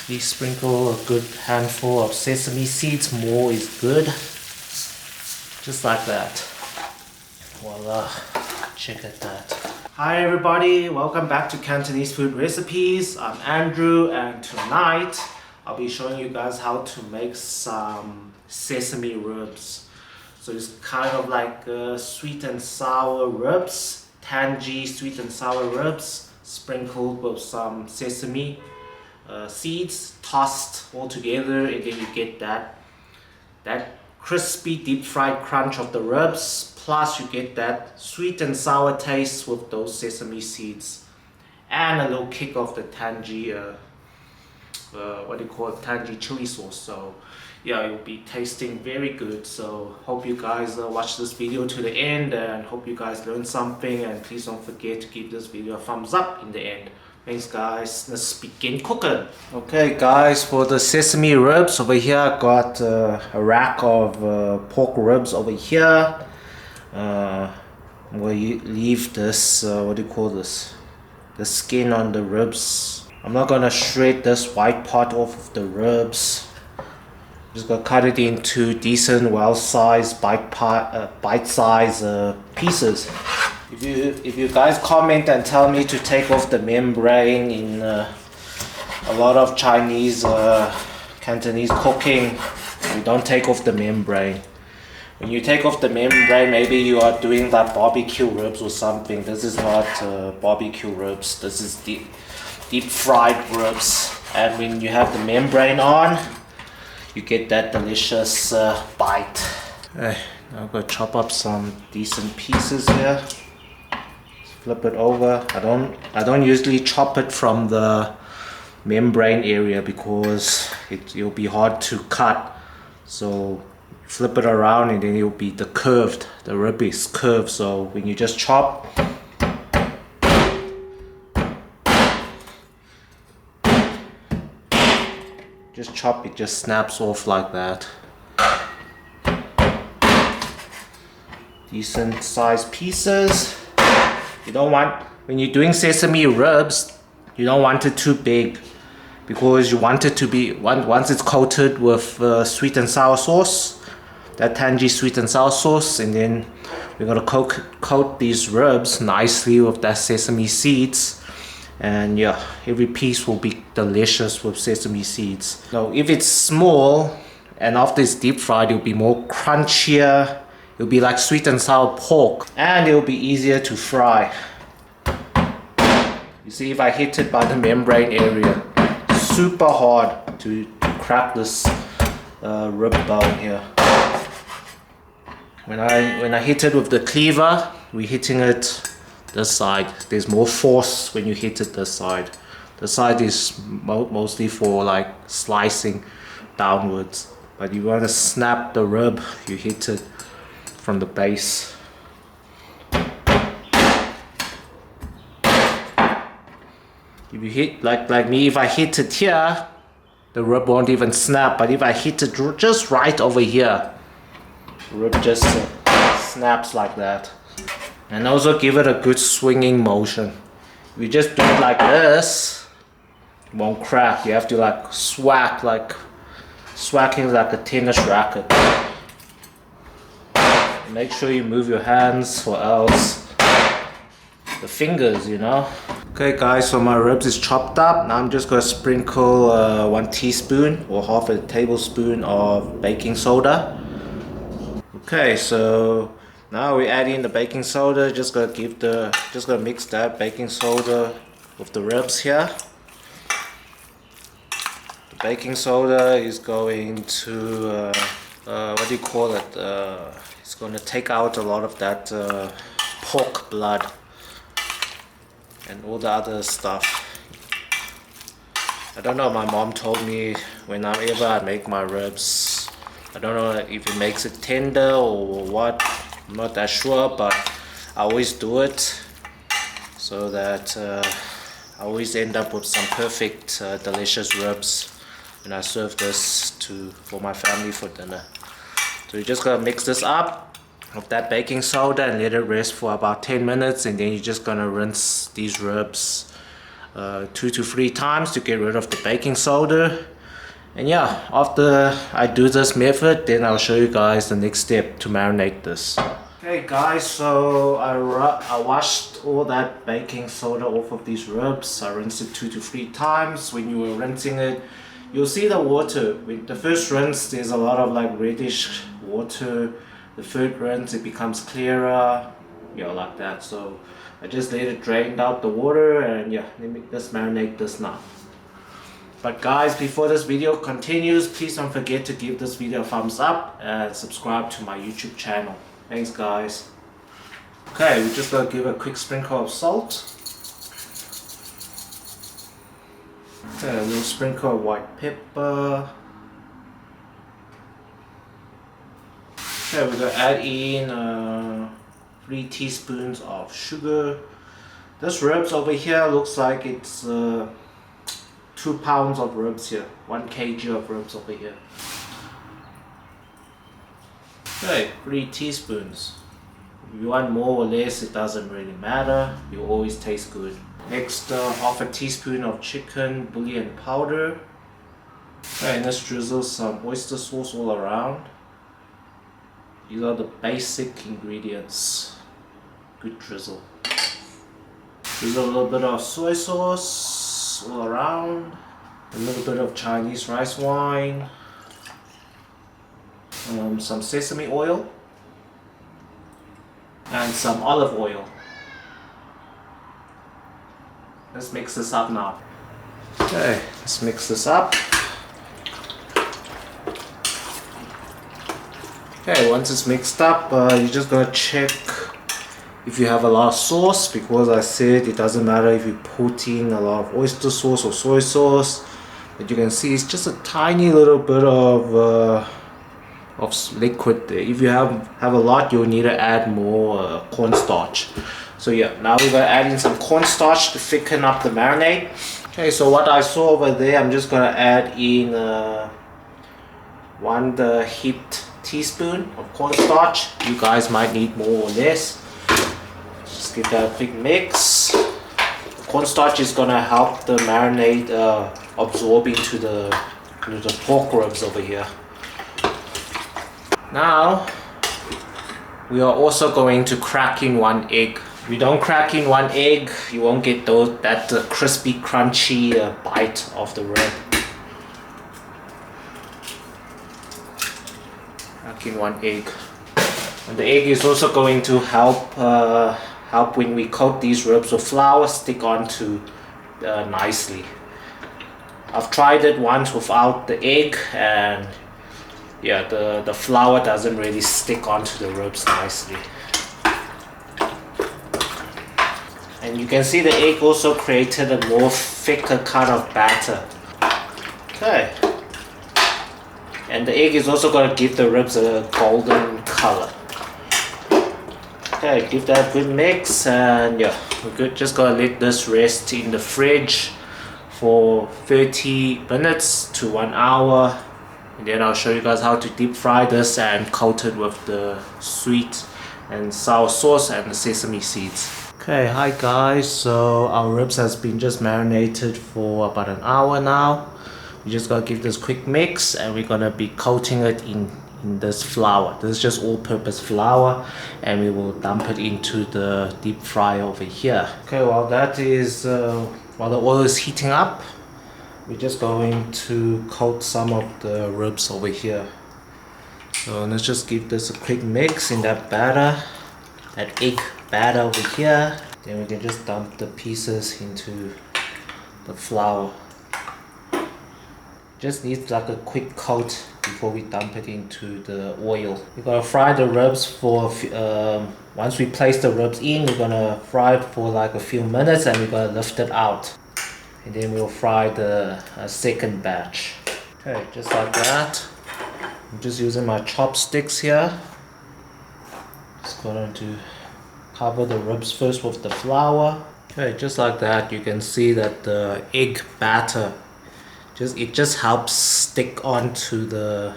We sprinkle a good handful of sesame seeds. More is good. Just like that. Voila. Check at that. Hi everybody, welcome back to Cantonese food recipes. I'm Andrew, and tonight I'll be showing you guys how to make some sesame ribs. So it's kind of like sweet and sour ribs, tangy sweet and sour ribs, sprinkled with some sesame seeds, tossed all together, and then you get that crispy deep fried crunch of the ribs, plus you get that sweet and sour taste with those sesame seeds, and a little kick of the tangy what do you call it, tangy chili sauce. So yeah, it will be tasting very good. So hope you guys watch this video to the end, and hope you guys learn something, and please don't forget to give this video a thumbs up in the end. Thanks guys, let's begin cooking. Okay guys, for the sesame ribs over here, I got a rack of pork ribs over here. I'm going to leave this, what do you call this, the skin on the ribs. I'm not going to shred this white part off of the ribs. I'm just going to cut it into decent, well-sized, bite-sized pieces. If you guys comment and tell me to take off the membrane in a lot of Chinese Cantonese cooking, you don't take off the membrane. When you take off the membrane, maybe you are doing like barbecue ribs or something. This is not barbecue ribs, this is deep fried ribs. And when you have the membrane on, you get that delicious bite. Okay, now I'm going to chop up some decent pieces here. Flip it over. I don't usually chop it from the membrane area because it'll be hard to cut. So flip it around, and then it'll be the rib is curved. So when you just chop, it just snaps off like that. Decent sized pieces. You don't want, when you're doing sesame ribs, you don't want it too big, because you want it to be, once it's coated with sweet and sour sauce, that tangy sweet and sour sauce, and then we're going to coat these ribs nicely with that sesame seeds. And yeah, every piece will be delicious with sesame seeds. So if it's small and after it's deep fried, it'll be more crunchier. It'll be like sweet and sour pork, and it'll be easier to fry. You see, if I hit it by the membrane area, super hard to crack this rib bone here. When I hit it with the cleaver, we're hitting it this side. There's more force when you hit it this side. The side is mostly for like slicing downwards. But you want to snap the rib, you hit it from the base. If you hit like me, if I hit it here, the rib won't even snap. But if I hit it just right over here, the rib just snaps like that. And also give it a good swinging motion. If you just do it like this, it won't crack. You have to like swacking like a tennis racket. Make sure you move your hands, or else the fingers, you know. Okay guys, so my ribs is chopped up. Now I'm just going to sprinkle 1 teaspoon or half a tablespoon of baking soda. Okay, so now we add in the baking soda. Just gonna mix that baking soda with the ribs here. The baking soda is going to what do you call it? It's going to take out a lot of that pork blood and all the other stuff. I don't know, my mom told me whenever I make my ribs, I don't know if it makes it tender or what, I'm not that sure, but I always do it so that I always end up with some perfect delicious ribs when I serve this for my family for dinner. So you're just gonna mix this up with that baking soda and let it rest for about 10 minutes, and then you're just gonna rinse these ribs 2 to 3 times to get rid of the baking soda. And yeah, after I do this method, then I'll show you guys the next step to marinate this. Okay guys, so I washed all that baking soda off of these ribs. I rinsed it 2 to 3 times. When you were rinsing it, you'll see the water. With the first rinse, there's a lot of like reddish water. The third rinse, it becomes clearer, yeah, like that. So I just let it drain out the water, and yeah, let me just marinate this now. But guys, before this video continues, please don't forget to give this video a thumbs up and subscribe to my YouTube channel. Thanks guys. Okay, we're just gonna give a quick sprinkle of salt. Okay, a little sprinkle of white pepper. Okay, we're gonna add in 3 teaspoons of sugar. This ribs over here looks like it's 2 pounds of ribs here, 1 kg of ribs over here. Okay, 3 teaspoons. If you want more or less, it doesn't really matter. You always taste good. Next, half a teaspoon of chicken bouillon powder. Okay, and let's drizzle some oyster sauce all around. These are the basic ingredients. Good drizzle. Drizzle a little bit of soy sauce all around. A little bit of Chinese rice wine. Some sesame oil. And some olive oil. Let's mix this up now. Okay, let's mix this up. Okay, once it's mixed up, you're just gonna check if you have a lot of sauce, because I said it doesn't matter if you put in a lot of oyster sauce or soy sauce. But you can see it's just a tiny little bit of liquid there. If you have a lot, you'll need to add more cornstarch. So yeah, now we're gonna add in some cornstarch to thicken up the marinade. Okay, so what I saw over there, I'm just gonna add in 1 heaped teaspoon of cornstarch. You guys might need more or less. Just give that a quick mix. Cornstarch is gonna help the marinade absorb into the pork ribs over here. Now we are also going to crack in 1 egg. If you don't crack in 1 egg, you won't get that crispy, crunchy bite of the rib. Crack in 1 egg. And the egg is also going to help when we coat these ribs with flour, stick onto nicely. I've tried it once without the egg, and yeah, the flour doesn't really stick onto the ribs nicely. And you can see the egg also created a more thicker kind of batter. Okay. And the egg is also going to give the ribs a golden color. Okay, give that a good mix, and yeah, we're good. Just gonna let this rest in the fridge for 30 minutes to 1 hour. And then I'll show you guys how to deep fry this and coat it with the sweet and sour sauce and the sesame seeds. Okay, hi guys, so our ribs has been just marinated for about 1 hour now. We just gotta give this quick mix, and we're gonna be coating it in this flour. This is just all-purpose flour, and we will dump it into the deep fryer over here. Okay, while the oil is heating up, we're just going to coat some of the ribs over here. So let's just give this a quick mix in that batter, that egg batter over here. Then we can just dump the pieces into the flour. Just needs like a quick coat before we dump it into the oil. We're gonna fry the ribs for once we place the ribs in, we're gonna fry it for like a few minutes, and we're gonna lift it out. And then we'll fry the second batch. Okay, just like that. I'm just using my chopsticks here. Just going to cover the ribs first with the flour. Okay, just like that, you can see that the egg batter it just helps stick onto the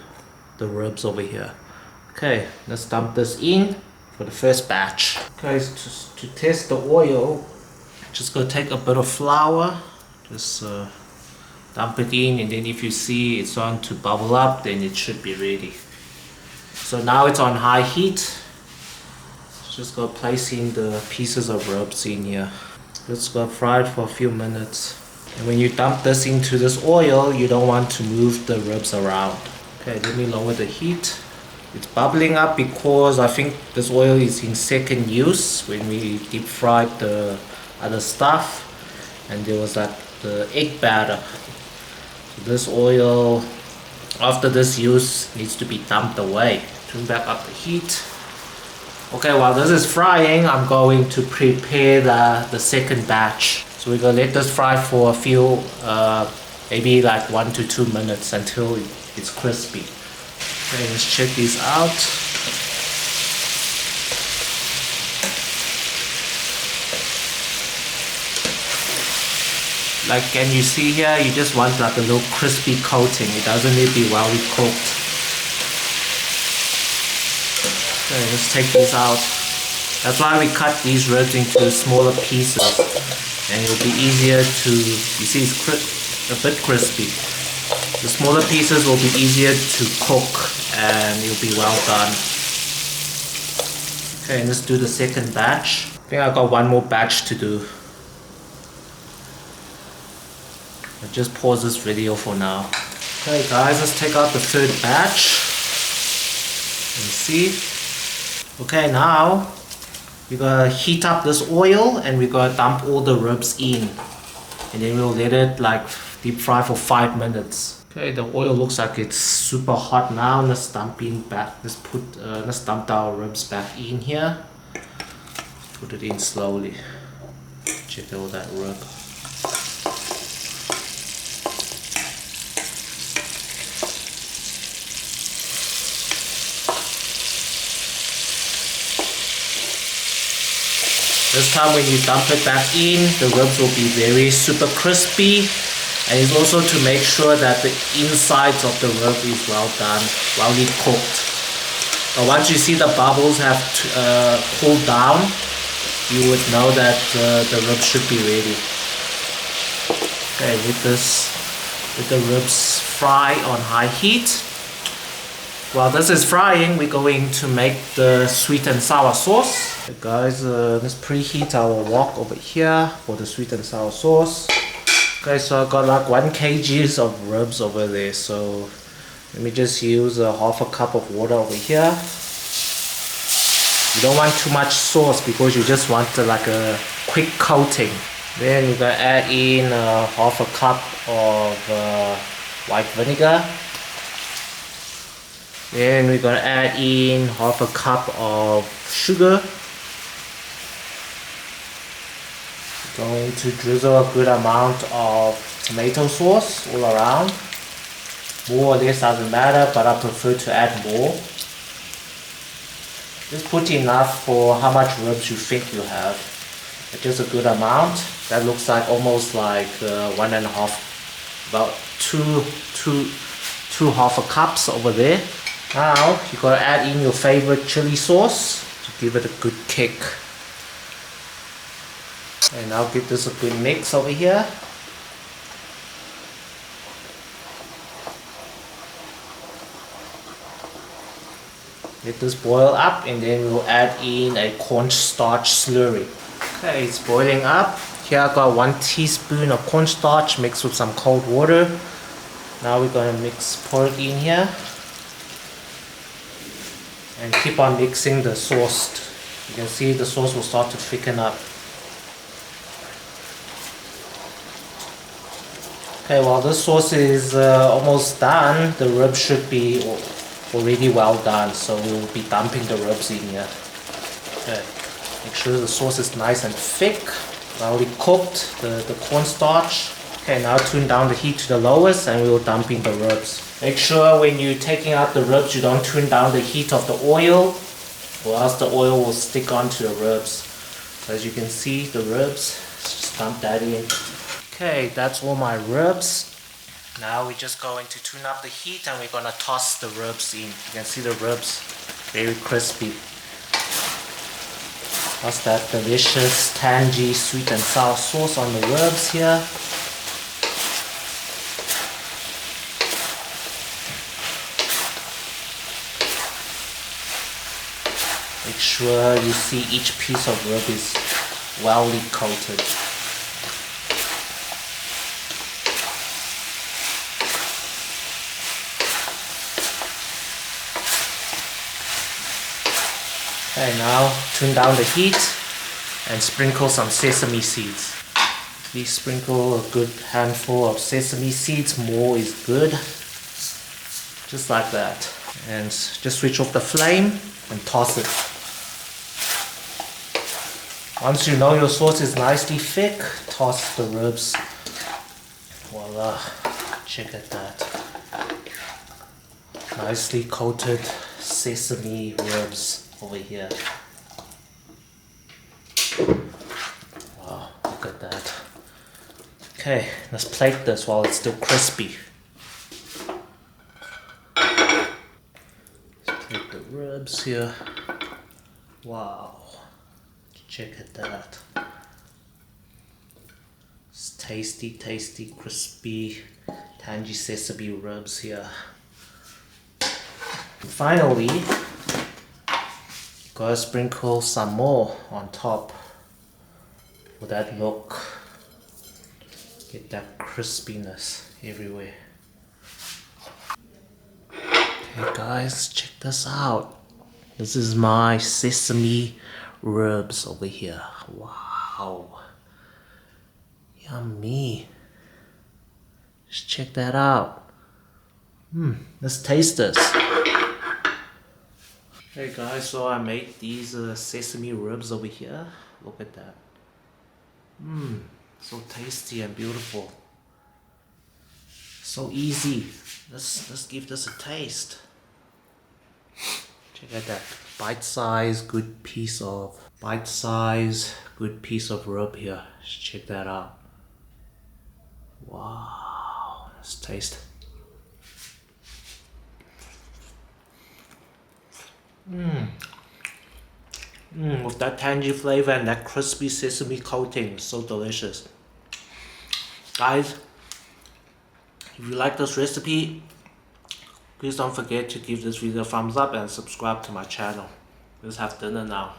ribs over here. Okay, let's dump this in for the first batch. Okay, to test the oil, Just gonna take a bit of flour, just dump it in, and then if you see it's starting to bubble up, then it should be ready. So now it's on high heat. Just go placing the pieces of ribs in here. Just go fry it for a few minutes. And when you dump this into this oil, you don't want to move the ribs around. Okay, let me lower the heat. It's bubbling up because I think this oil is in second use when we deep fried the other stuff, and there was like the egg batter. So this oil, after this use, needs to be dumped away. Turn back up the heat. Okay, while this is frying, I'm going to prepare the second batch. So we're gonna let this fry for a few, maybe like 1 to 2 minutes until it's crispy. Okay, let's check these out. Like, can you see here? You just want like a little crispy coating. It doesn't need to be well cooked. Okay, let's take these out. That's why we cut these ribs into smaller pieces, and it'll be easier to, you see it's a bit crispy. The smaller pieces will be easier to cook and it'll be well done. Okay, let's do the second batch. I think I got one more batch to do. I'll just pause this video for now. Okay guys, let's take out the third batch. And see. Okay, now we're gonna heat up this oil and we're gonna dump all the ribs in. And then we'll let it like deep fry for 5 minutes. Okay, the oil looks like it's super hot now. Let's dump in back. Let's dump our ribs back in here. Put it in slowly. Check out that rib. This time when you dump it back in, the ribs will be very super crispy. And it's also to make sure that the insides of the rib is well done, well cooked. But once you see the bubbles have cooled down, you would know that the rib should be ready. Okay, let the ribs fry on high heat. While this is frying, we're going to make the sweet and sour sauce. Okay, guys, let's preheat our wok over here for the sweet and sour sauce. Okay, so I got like 1 kg of ribs over there, so let me just use half a cup of water over here. You don't want too much sauce because you just want like a quick coating. Then we're gonna add in half a cup of white vinegar. Then we're gonna add in half a cup of sugar. Going to drizzle a good amount of tomato sauce all around. More or less doesn't matter, but I prefer to add more. Just put enough for how much ribs you think you have. Just a good amount. That looks like almost like 1.5, about two half a cups over there. Now you gotta add in your favorite chili sauce to give it a good kick. And I'll give this a good mix over here. Let this boil up and then we'll add in a cornstarch slurry. Okay, it's boiling up. Here I got 1 teaspoon of cornstarch mixed with some cold water. Now we're going to pour it in here. And keep on mixing the sauce. You can see the sauce will start to thicken up. Okay, while this sauce is almost done, the ribs should be already well done, so we'll be dumping the ribs in here. Okay, make sure the sauce is nice and thick, well cooked, the cornstarch. Okay, now tune down the heat to the lowest and we'll dump in the ribs. Make sure when you're taking out the ribs, you don't tune down the heat of the oil, or else the oil will stick onto the ribs. So as you can see, the ribs, let's just dump that in. Okay, that's all my ribs. Now we're just going to tune up the heat and we're going to toss the ribs in. You can see the ribs very crispy. That's that delicious tangy sweet and sour sauce on the ribs here. Make sure you see each piece of rib is well coated. Okay, now tune down the heat and sprinkle some sesame seeds. Please sprinkle a good handful of sesame seeds, more is good. Just like that. And just switch off the flame and toss it. Once you know your sauce is nicely thick, toss the ribs. Voila, check at that. Nicely coated sesame ribs over here. Wow, look at that. Okay, let's plate this while it's still crispy. Let's plate the ribs here. Wow, check at that. It's tasty, tasty, crispy, tangy sesame ribs here. And finally, gotta sprinkle some more on top for that look. Get that crispiness everywhere. Okay guys, check this out. This is my sesame ribs over here. Wow. Yummy. Just check that out. Let's taste this. Hey guys, so I made these sesame ribs over here. Look at that. So tasty and beautiful. So easy. Let's give this a taste. Check out that bite-sized good piece of rib here. Just check that out. Wow. Let's taste. With that tangy flavor and that crispy sesame coating, so delicious. Guys, if you like this recipe, please don't forget to give this video a thumbs up and subscribe to my channel. Let's have dinner now.